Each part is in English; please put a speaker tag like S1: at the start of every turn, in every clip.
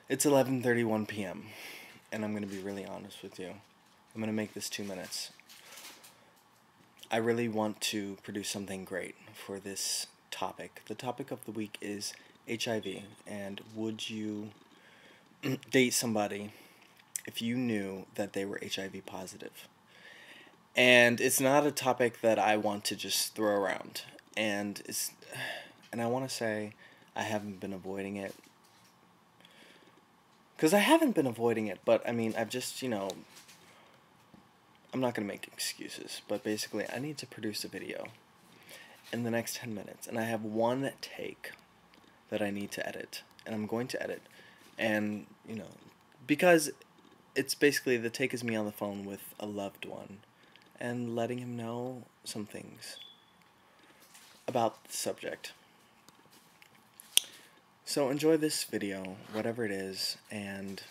S1: It's 11:31 p.m. and I'm going to be really honest with you. I'm going to make this 2 minutes. I really want to produce something great for this topic. The topic of the week is HIV, and would you date somebody if you knew that they were HIV positive? And it's not a topic that I want to just throw around. And I want to say I haven't been avoiding it. Because I haven't been avoiding it, but I mean, I've just, I'm not going to make excuses, but basically I need to produce a video in the next 10 minutes, and I have one take that I need to edit, and I'm going to edit, and, because it's basically the take is me on the phone with a loved one, and letting him know some things about the subject. So enjoy this video, whatever it is, and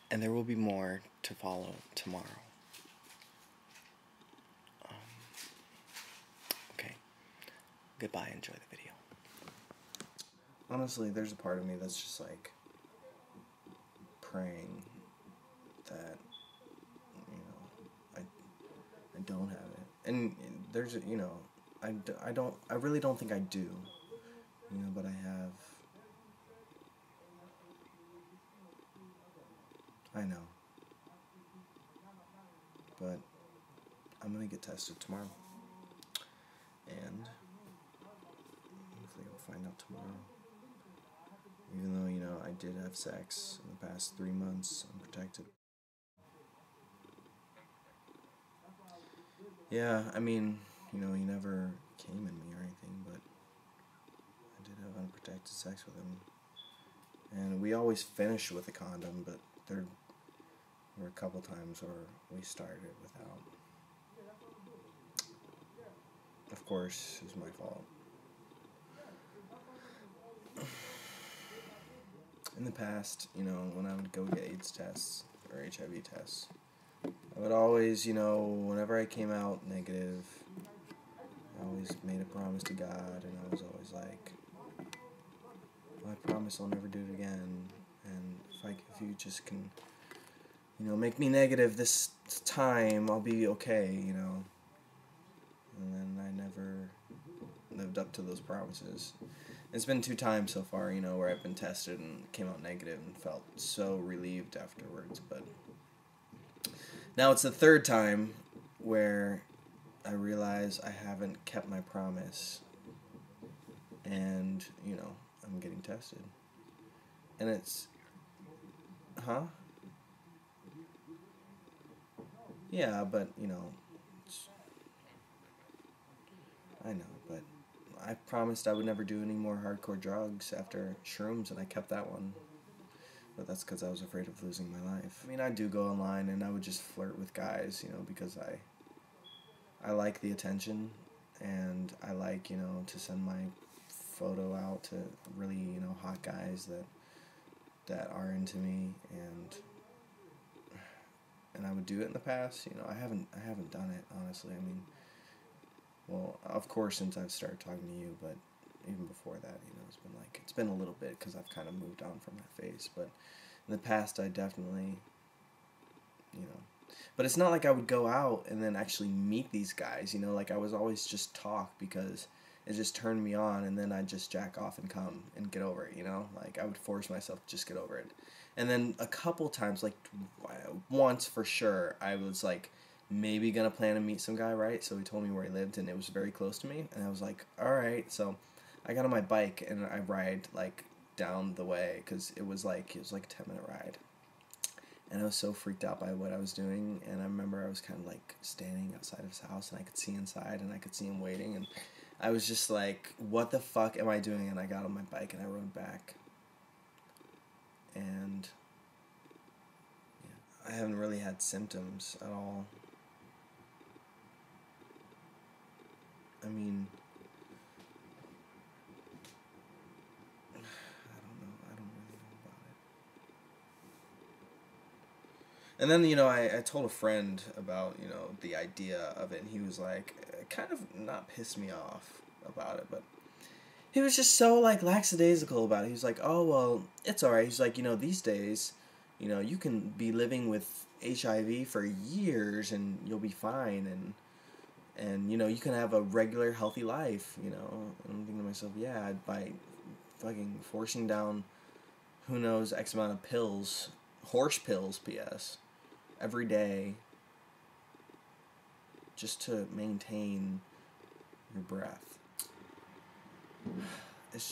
S1: there will be more to follow tomorrow. Okay, goodbye, enjoy the video. Honestly, there's a part of me that's just like praying that, I don't have it. And there's, I really don't think I do, but I have. I know. But I'm gonna get tested tomorrow. And hopefully I'll find out tomorrow. Even though, I did have sex in the past 3 months unprotected. Yeah, I mean, he never came in me or anything, but I did have unprotected sex with him. And we always finished with a condom, but there were a couple times where we started without. Of course, it was my fault. In the past, when I would go get AIDS tests or HIV tests, I would always, whenever I came out negative, I always made a promise to God, and I was always like, well, I promise I'll never do it again, and if you just can, make me negative this time, I'll be okay, and then I never lived up to those promises. It's been 2 times so far, where I've been tested and came out negative and felt so relieved afterwards, but now it's the 3rd time where I realize I haven't kept my promise, and, I'm getting tested. And it's, yeah, but, I know, but I promised I would never do any more hardcore drugs after shrooms, and I kept that one. But that's because I was afraid of losing my life. I mean, I do go online, and I would just flirt with guys, because I like the attention, and I like, to send my photo out to really, hot guys that are into me, and I would do it in the past. I haven't done it, honestly. I mean, well, of course, since I've started talking to you, but even before that, it's been a little bit, because I've kind of moved on from that phase, but in the past, I definitely, but it's not like I would go out and then actually meet these guys, like I was always just talk, because it just turned me on, and then I'd just jack off and come and get over it, like I would force myself to just get over it. And then a couple times, like once for sure, I was like maybe gonna plan to meet some guy, right? So he told me where he lived, and it was very close to me, and I was like, alright. So I got on my bike, and I ride like down the way, because it was like a 10-minute ride, and I was so freaked out by what I was doing. And I remember I was kind of like standing outside of his house, and I could see inside, and I could see him waiting, and I was just like, what the fuck am I doing? And I got on my bike, and I rode back, and yeah, I haven't really had symptoms at all. I mean, I don't really know about it. And then, I told a friend about, the idea of it, and he was like, it kind of not pissed me off about it, but he was just so, like, lackadaisical about it. He was like, oh, well, it's alright. He's like, these days, you can be living with HIV for years and you'll be fine, and you can have a regular, healthy life, And I'm thinking to myself, yeah, by fucking forcing down who knows X amount of pills, horse pills, P.S., every day, just to maintain your breath. It's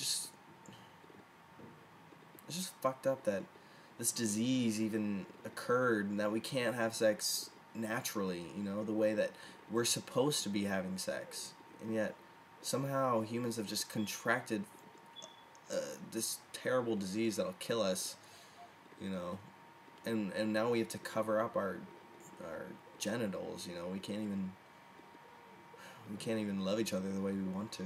S1: just fucked up that this disease even occurred and that we can't have sex naturally, the way that we're supposed to be having sex. And yet, somehow humans have just contracted this terrible disease that'll kill us, and now we have to cover up our genitals, we can't even love each other the way we want to.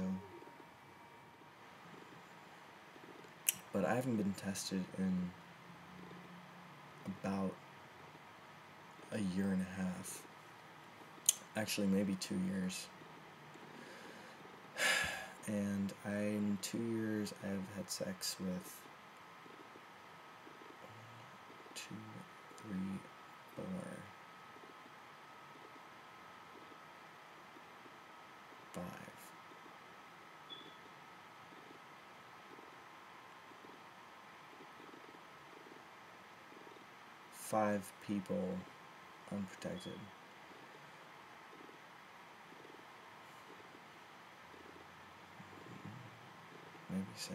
S1: But I haven't been tested in about a year and a half. Actually, maybe 2 years. And in 2 years, I've had sex with 2, 3, 4, 5. 5 people unprotected. Maybe 6.